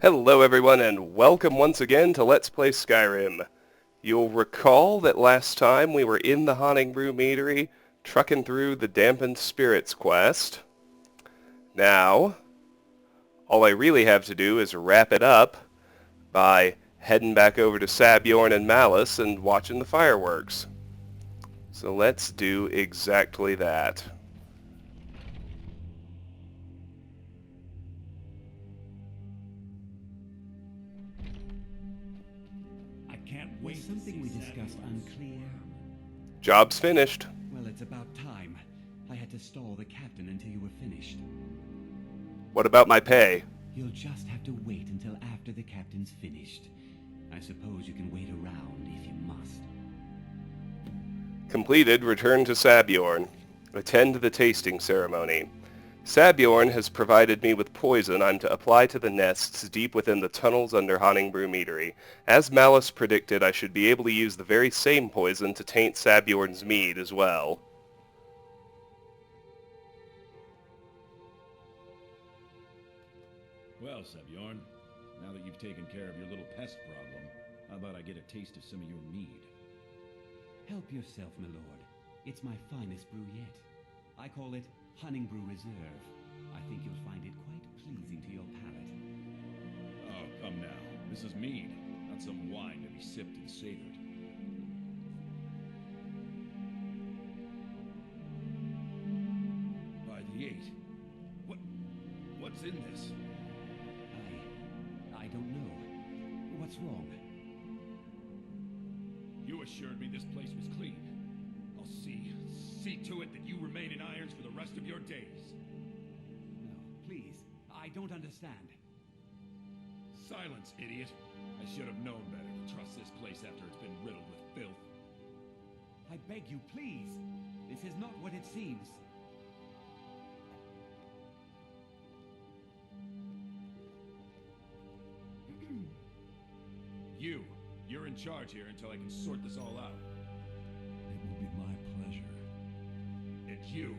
Hello everyone and welcome once again to Let's Play Skyrim. You'll recall that last time we were in the Haunting Brew Meadery, trucking through the Dampened Spirits quest. Now, all I really have to do is wrap it up by heading back over to Sabjorn and Malice and watching the fireworks. So let's do exactly that. Was something we discussed unclear? Job's finished. Well, it's about time. I had to stall the captain until you were finished. What about my pay? You'll just have to wait until after the captain's finished. I suppose you can wait around if you must. Completed, return to Sabjorn. Attend the tasting ceremony. Sabjorn has provided me with poison I'm to apply to the nests deep within the tunnels under Haunting Brew Meadery. As Malice predicted, I should be able to use the very same poison to taint Sabjorn's mead as well. Well, Sabjorn, now that you've taken care of your little pest problem, how about I get a taste of some of your mead? Help yourself, my lord. It's my finest brew yet. I call it Haunting Brew Reserve. I think you'll find it quite pleasing to your palate. Oh, come now. This is mead, not some wine to be sipped and savored. By the 8. What's in this? I don't know. What's wrong? You assured me this place was clean. I'll see to it that you remain in irons for the rest of your days. No, please. I don't understand. Silence, idiot. I should have known better to trust this place after it's been riddled with filth. I beg you, please. This is not what it seems. You're in charge here until I can sort this all out. It will be my pleasure. And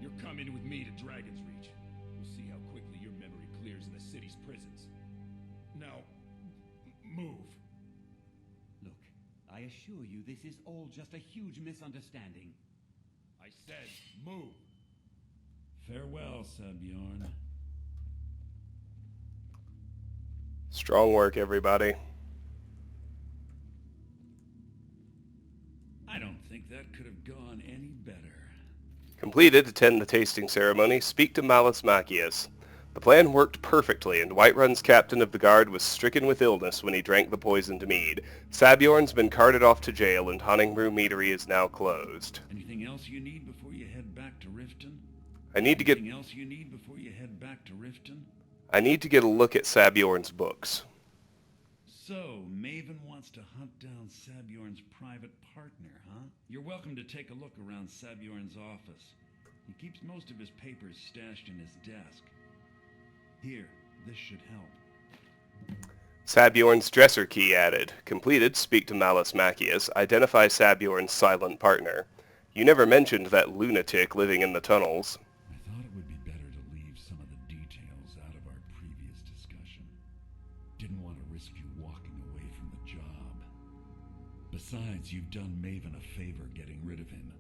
you're coming with me to Dragon's Reach. We'll see how quickly your memory clears in the city's prisons. Now, move. Look, I assure you this is all just a huge misunderstanding. I said move. Farewell, Sabjorn. Strong work, everybody. I don't think that could have gone any better. Completed, attend the tasting ceremony, speak to Malus Macius. The plan worked perfectly, and Whiterun's captain of the guard was stricken with illness when he drank the poisoned mead. Sabjorn's been carted off to jail, and Haunting Brew Meadery is now closed. Anything else you need before you head back to Riften? I need to get a look at Sabjorn's books. So, Maven wants to hunt down Sabjorn's private partner, huh? You're welcome to take a look around Sabjorn's office. He keeps most of his papers stashed in his desk. Here, this should help. Sabjorn's dresser key added. Completed, speak to Malus Macius. Identify Sabjorn's silent partner. You never mentioned that lunatic living in the tunnels. I thought it would be better to leave some of the details out of our previous discussion. Didn't want to risk you walking away from the job. Besides, you've done Maven a favor getting rid of him,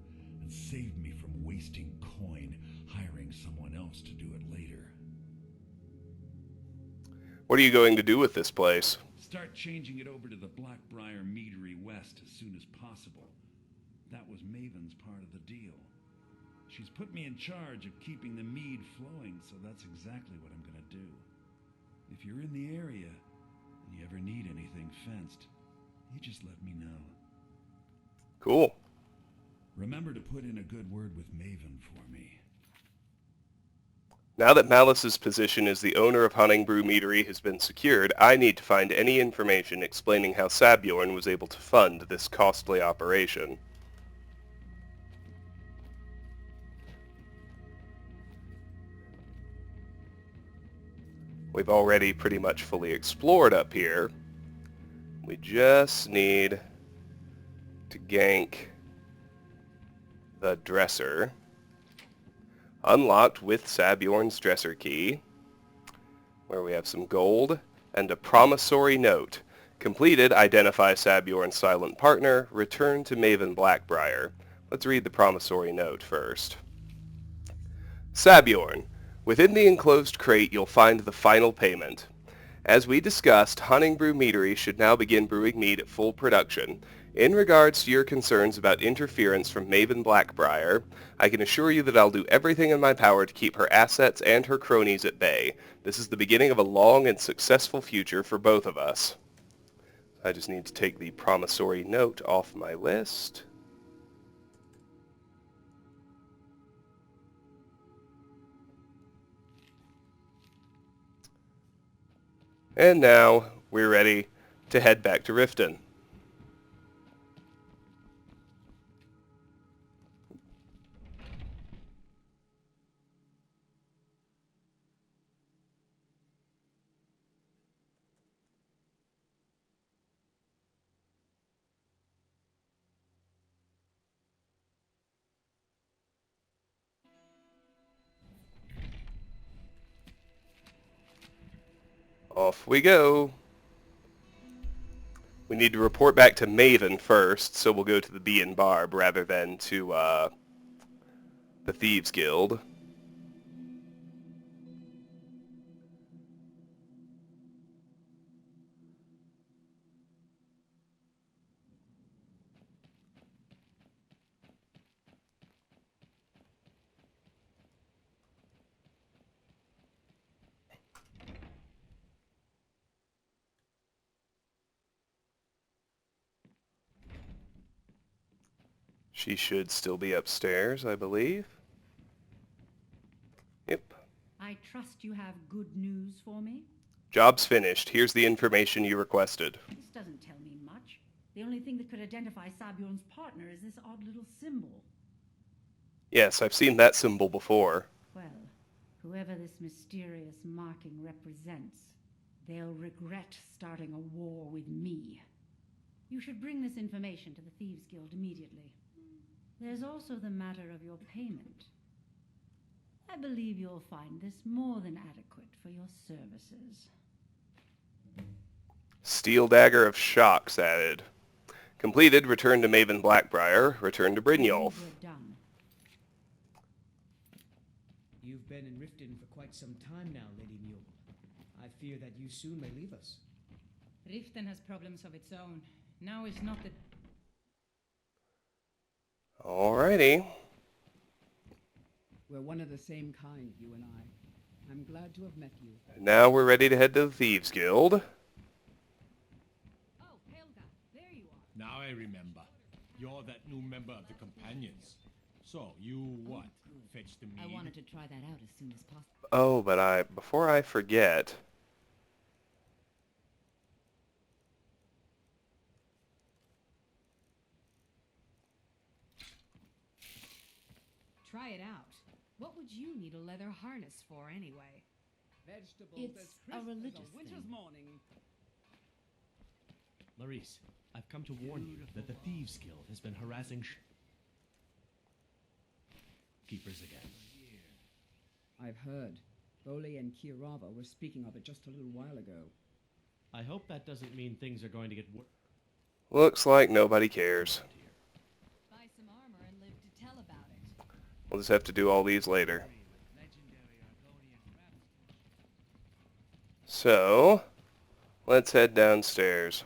and saved me from wasting coin hiring someone else to do it later. What are you going to do with this place? Start changing it over to the Blackbriar Meadery West as soon as possible. That was Maven's part of the deal. She's put me in charge of keeping the mead flowing, so that's exactly what I'm gonna do. If you're in the area, and you ever need anything fenced, you just let me know. Cool. Remember to put in a good word with Maven for me. Now that Malice's position as the owner of Haunting Brew Meadery has been secured, I need to find any information explaining how Sabjorn was able to fund this costly operation. We've already pretty much fully explored up here. We just need to gank the dresser. Unlocked with Sabjorn's dresser key, where we have some gold and a promissory note. Completed, identify Sabjorn's silent partner, return to Maven Blackbriar. Let's read the promissory note first. Sabjorn, within the enclosed crate you'll find the final payment. As we discussed, Honningbrew Meadery should now begin brewing mead at full production. In regards to your concerns about interference from Maven Blackbriar, I can assure you that I'll do everything in my power to keep her assets and her cronies at bay. This is the beginning of a long and successful future for both of us. I just need to take the promissory note off my list. And now we're ready to head back to Riften. Off we go. We need to report back to Maven first, so we'll go to the Bee and Barb rather than to the Thieves Guild. She should still be upstairs, I believe. Yep. I trust you have good news for me? Job's finished. Here's the information you requested. This doesn't tell me much. The only thing that could identify Sabjorn's partner is this odd little symbol. Yes, I've seen that symbol before. Well, whoever this mysterious marking represents, they'll regret starting a war with me. You should bring this information to the Thieves Guild immediately. There's also the matter of your payment. I believe you'll find this more than adequate for your services. Steel Dagger of Shocks added. Completed, return to Maven Blackbriar, return to Brynjolf. We're done. You've been in Riften for quite some time now, Lady Mule. I fear that you soon may leave us. Riften has problems of its own. Now is not the... Alrighty. We're one of the same kind, you and I. I'm glad to have met you. Now we're ready to head to the Thieves Guild. Oh, Helga, there you are. Now I remember. You're that new member of the Companions. So, you what? Fetch the mead? I wanted to try that out as soon as possible. Oh, but before I forget... Try it out. What would you need a leather harness for anyway? Vegetables It's as a crisp religious as a winter's thing. morning. Larice, I've come to warn you that the Thieves Guild has been harassing keepers again. I've heard. Bole and Kirava were speaking of it just a little while ago. I hope that doesn't mean things are going to get worse. Looks like nobody cares. Buy some armor and live to tell about it. We'll just have to do all these later. So, let's head downstairs.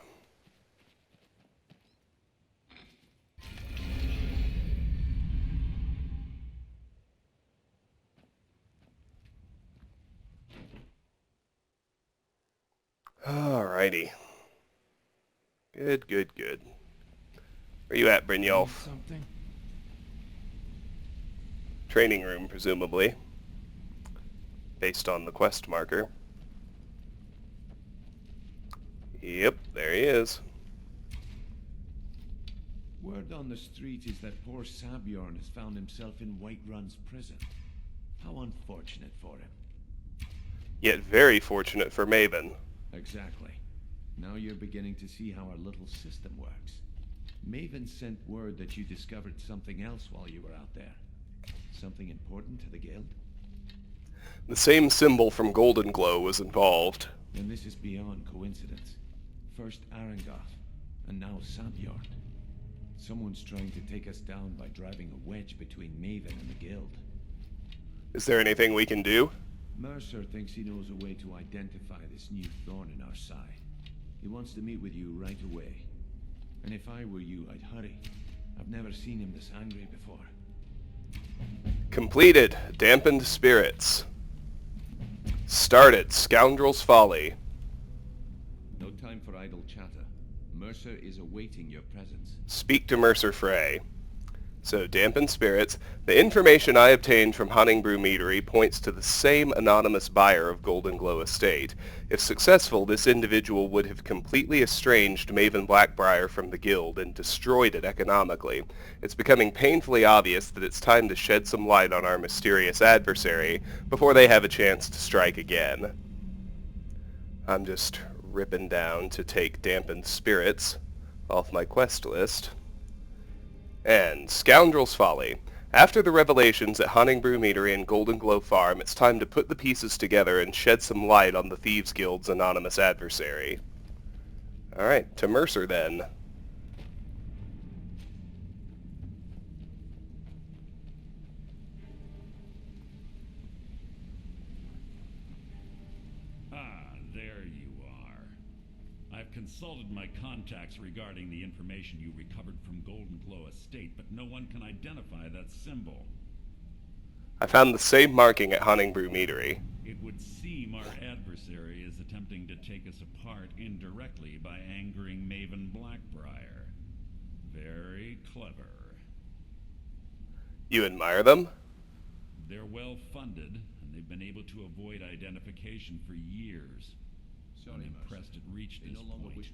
Alrighty. Good, good, good. Where you at, Brynjolf? Something? Training room, presumably. Based on the quest marker. Yep, there he is. Word on the street is that poor Sabjorn has found himself in Whiterun's prison. How unfortunate for him. Yet very fortunate for Maven. Exactly. Now you're beginning to see how our little system works. Maven sent word that you discovered something else while you were out there. Something important to the guild? The same symbol from Golden Glow was involved. then this is beyond coincidence. First Arangoth, and now Sabjorn. Someone's trying to take us down by driving a wedge between Maven and the Guild. Is there anything we can do? Mercer thinks he knows a way to identify this new thorn in our side. He wants to meet with you right away. And if I were you, I'd hurry. I've never seen him this angry before. Completed. Dampened Spirits. Started. Scoundrel's Folly. No time for idle chatter. Mercer is awaiting your presence. Speak to Mercer Frey. So, Dampened Spirits. The information I obtained from Honningbrew Meadery points to the same anonymous buyer of Golden Glow Estate. If successful, this individual would have completely estranged Maven Blackbriar from the Guild and destroyed it economically. It's becoming painfully obvious that it's time to shed some light on our mysterious adversary before they have a chance to strike again. I'm just ripping down to take Dampened Spirits off my quest list. And Scoundrel's Folly. After the revelations at Honningbrew Meadery and Golden Glow Farm, it's time to put the pieces together and shed some light on the Thieves Guild's anonymous adversary. Alright, to Mercer then. There you are. I've consulted my contacts regarding the information you recovered from Golden Glow Estate, but no one can identify that symbol. I found the same marking at Honningbrew Meadery. It would seem our adversary is attempting to take us apart indirectly by angering Maven Blackbriar. Very clever. You admire them? They're well funded, and they've been able to avoid identification for years. I'm impressed it reached this point.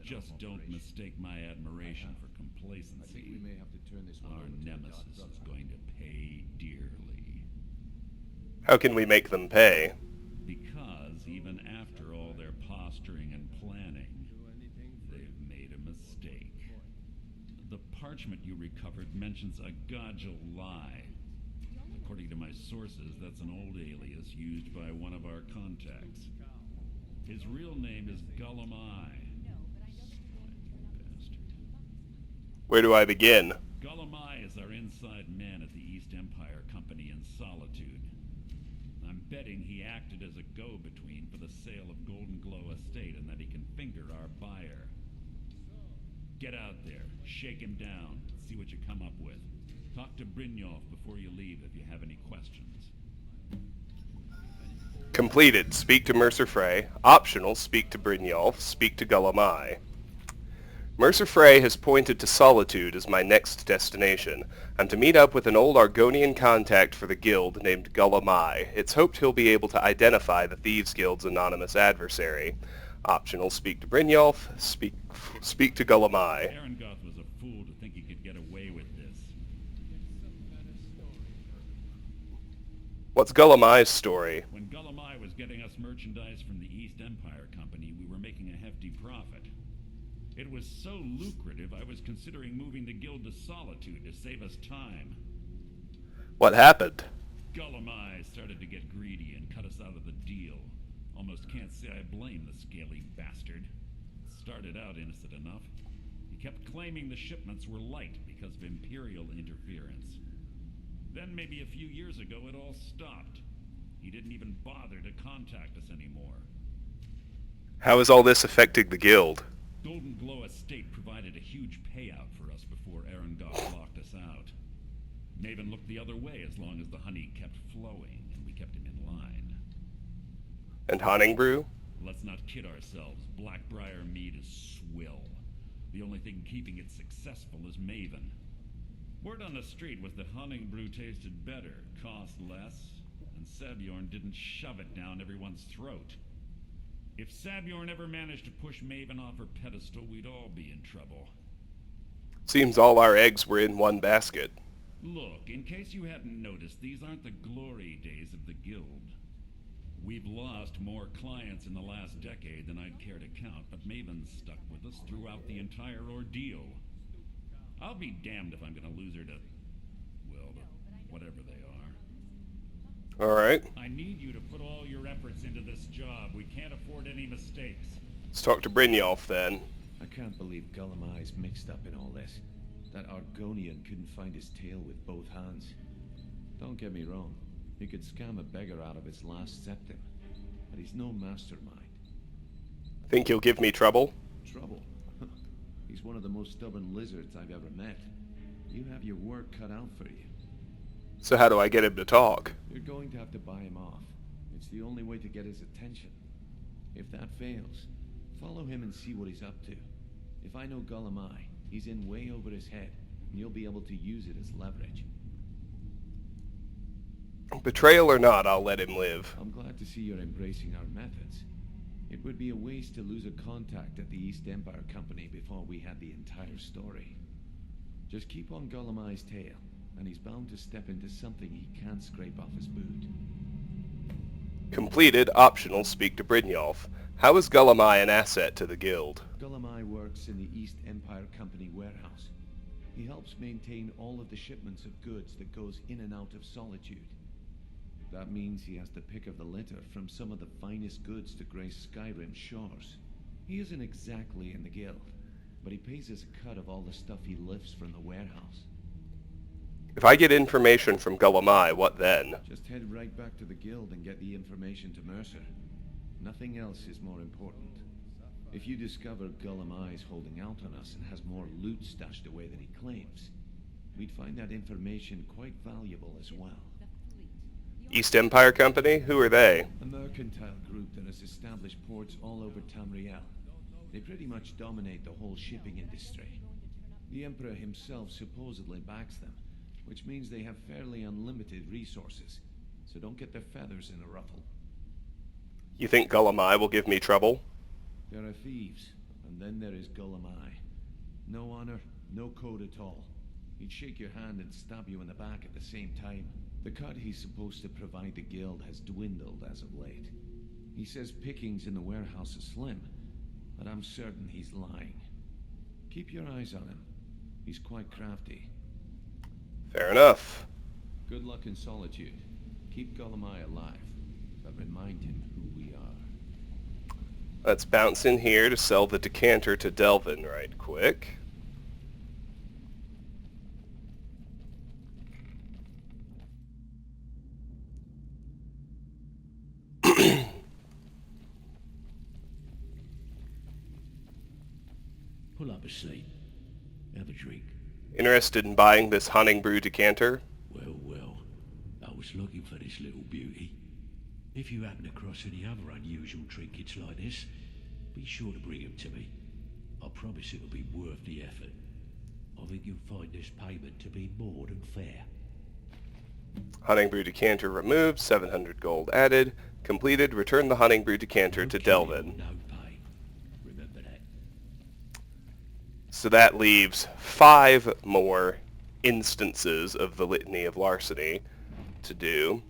Just don't mistake my admiration for complacency. I think we may have to turn this one Our nemesis is going to pay dearly. How can we make them pay? Because even after all their posturing and planning, they've made a mistake. The parchment you recovered mentions a Godjal lie. According to my sources, that's an old alias used by one of our contacts. His real name is Gullumai. Where do I begin? Gullumai is our inside man at the East Empire Company in Solitude. I'm betting he acted as a go-between for the sale of Golden Glow Estate and that he can finger our buyer. Get out there, shake him down, see what you come up with. Talk to Brynjolf before you leave if you have any questions. Completed. Speak to Mercer Frey. Optional. Speak to Brynjolf. Speak to Gullumai. Mercer Frey has pointed to Solitude as my next destination. I'm to meet up with an old Argonian contact for the guild named Gullumai. It's hoped he'll be able to identify the Thieves Guild's anonymous adversary. Optional. Speak to Brynjolf. Speak to Gullumai. Arangoth was a fool to think he could get away with this. What's Gullumai's story? When Gullumai was getting us merchandise from the East Empire Company, we were making a hefty profit. It was so lucrative, I was considering moving the guild to Solitude to save us time. What happened? Gullumai started to get greedy and cut us out of the deal. Almost can't say I blame the scaly bastard. Started out innocent enough. He kept claiming the shipments were light because of Imperial interference. Then maybe a few years ago it all stopped. He didn't even bother to contact us anymore. How is all this affecting the guild? Golden Glow Estate provided a huge payout for us before Arangoth locked us out. Maven looked the other way as long as the honey kept flowing and we kept him in line. And Honningbrew? Let's not kid ourselves. Blackbriar mead is swill. The only thing keeping it successful is Maven. Word on the street was that Honningbrew tasted better, cost less, and Sabjorn didn't shove it down everyone's throat. If Sabjorn ever managed to push Maven off her pedestal, we'd all be in trouble. Seems all our eggs were in one basket. Look, in case you hadn't noticed, these aren't the glory days of the guild. We've lost more clients in the last decade than I'd care to count, but Maven's stuck with us throughout the entire ordeal. I'll be damned if I'm gonna lose her to, well, to whatever they are. Alright. I need you to put all your efforts into this job. We can't afford any mistakes. Let's talk to Brynjolf then. I can't believe Gullimeye's mixed up in all this. That Argonian couldn't find his tail with both hands. Don't get me wrong, he could scam a beggar out of his last septim, but he's no mastermind. Think he'll give me trouble? Trouble? He's one of the most stubborn lizards I've ever met. You have your work cut out for you. So how do I get him to talk? You're going to have to buy him off. It's the only way to get his attention. If that fails, follow him and see what he's up to. If I know Gullimeye, he's in way over his head, and you'll be able to use it as leverage. Betrayal or not, I'll let him live. I'm glad to see you're embracing our methods. It would be a waste to lose a contact at the East Empire Company before we had the entire story. Just keep on Gullimeye's tail, and he's bound to step into something he can't scrape off his boot. Completed, optional, speak to Brynjolf. How is Gullimeye an asset to the guild? Gullimeye works in the East Empire Company warehouse. He helps maintain all of the shipments of goods that goes in and out of Solitude. That means he has the pick of the litter from some of the finest goods to grace Skyrim's shores. He isn't exactly in the guild, but he pays us a cut of all the stuff he lifts from the warehouse. If I get information from Gullimeye, what then? Just head right back to the guild and get the information to Mercer. Nothing else is more important. If you discover Gullimeye's holding out on us and has more loot stashed away than he claims, we'd find that information quite valuable as well. East Empire Company? Who are they? A mercantile group that has established ports all over Tamriel. They pretty much dominate the whole shipping industry. The Emperor himself supposedly backs them, which means they have fairly unlimited resources, so don't get their feathers in a ruffle. You think Gullimeye will give me trouble? There are thieves, and then there is Gullimeye. No honor, no code at all. He'd shake your hand and stab you in the back at the same time. The cut he's supposed to provide the guild has dwindled as of late. He says pickings in the warehouse are slim, but I'm certain he's lying. Keep your eyes on him. He's quite crafty. Fair enough. Good luck in Solitude. Keep Gullimeye alive, but remind him who we are. Let's bounce in here to sell the decanter to Delvin right quick. Pull up a seat. Have a drink. Interested in buying this Hunting Brew decanter? Well, I was looking for this little beauty. If you happen across any other unusual trinkets like this, be sure to bring them to me. I promise it'll be worth the effort. I think you'll find this payment to be more than fair. Hunting Brew decanter removed, 700 gold added. Completed, return the Hunting Brew decanter to Delvin. No pay. Remember that. So that leaves 5 more instances of the Litany of Larceny to do.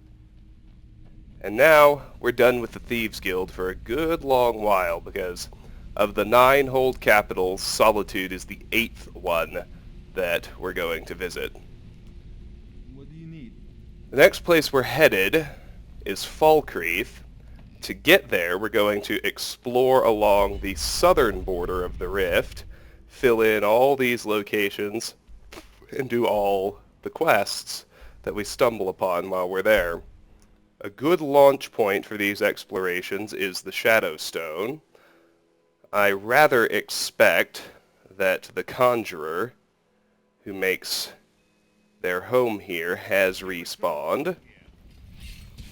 And now we're done with the Thieves Guild for a good long while, because of the 9 hold capitals, Solitude is the 8th one that we're going to visit. What do you need? The next place we're headed is Falkreath. To get there, we're going to explore along the southern border of the Rift, fill in all these locations, and do all the quests that we stumble upon while we're there. A good launch point for these explorations is the Shadow Stone. I rather expect that the Conjurer, who makes their home here, has respawned.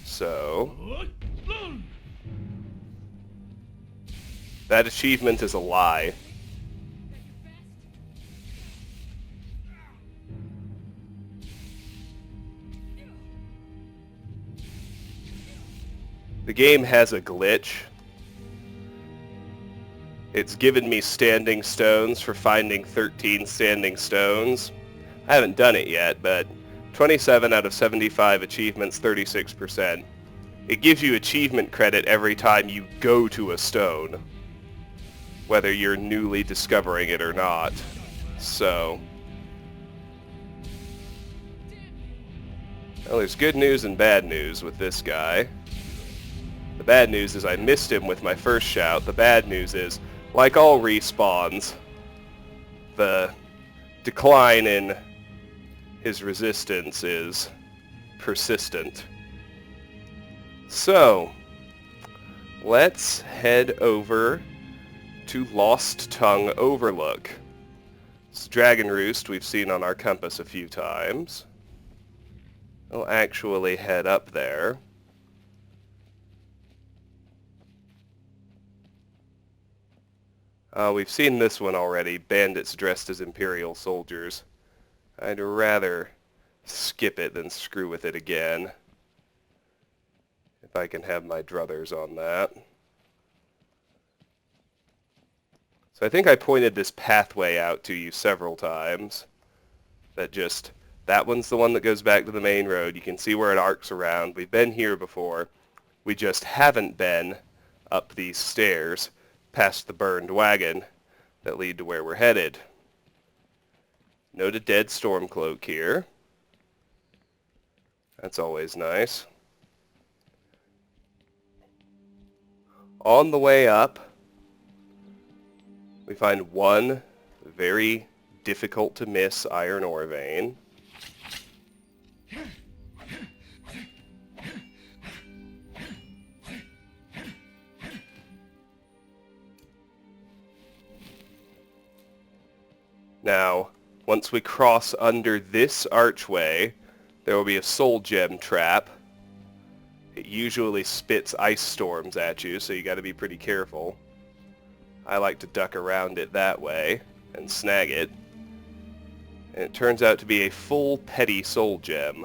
So that achievement is a lie. The game has a glitch. It's given me standing stones for finding 13 standing stones. I haven't done it yet, but 27 out of 75 achievements, 36%. It gives you achievement credit every time you go to a stone, whether you're newly discovering it or not. So Well, there's good news and bad news with this guy. The bad news is I missed him with my first shout. The bad news is, like all respawns, the decline in his resistance is persistent. So, let's head over to Lost Tongue Overlook. It's Dragon Roost we've seen on our compass a few times. We'll actually head up there. We've seen this one already, bandits dressed as Imperial soldiers. I'd rather skip it than screw with it again. If I can have my druthers on that. So I think I pointed this pathway out to you several times. That one's the one that goes back to the main road. You can see where it arcs around. We've been here before. We just haven't been up these stairs past the burned wagon that lead to where we're headed. Note a dead Stormcloak here. That's always nice. On the way up, we find one very difficult to miss iron ore vein. Now, once we cross under this archway, there will be a soul gem trap. It usually spits ice storms at you, so you got to be pretty careful. I like to duck around it that way and snag it. And it turns out to be a full petty soul gem.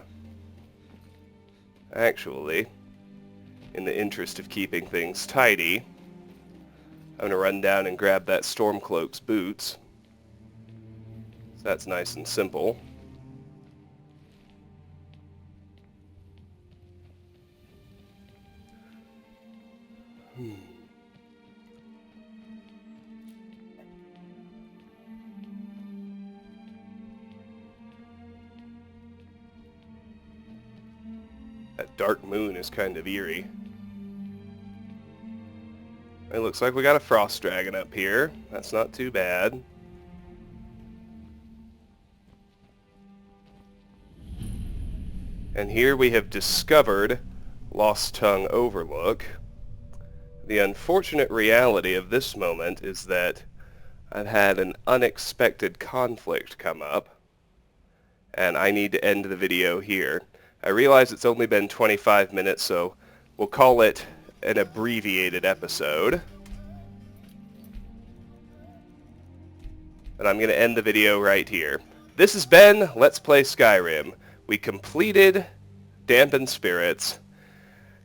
Actually, in the interest of keeping things tidy, I'm going to run down and grab that Stormcloak's boots. That's nice and simple. That dark moon is kind of eerie. It looks like we got a frost dragon up here. That's not too bad. And here we have discovered Lost Tongue Overlook. The unfortunate reality of this moment is that I've had an unexpected conflict come up, and I need to end the video here. I realize it's only been 25 minutes, so we'll call it an abbreviated episode. And I'm going to end the video right here. This has been Let's Play Skyrim. We completed Dampened Spirits,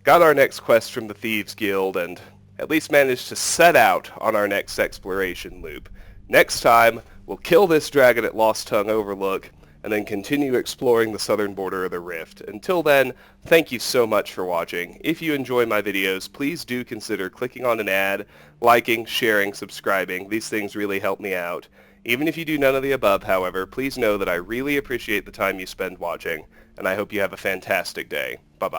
got our next quest from the Thieves Guild, and at least managed to set out on our next exploration loop. Next time, we'll kill this dragon at Lost Tongue Overlook, and then continue exploring the southern border of the Rift. Until then, thank you so much for watching. If you enjoy my videos, please do consider clicking on an ad, liking, sharing, subscribing. These things really help me out. Even if you do none of the above, however, please know that I really appreciate the time you spend watching, and I hope you have a fantastic day. Bye-bye.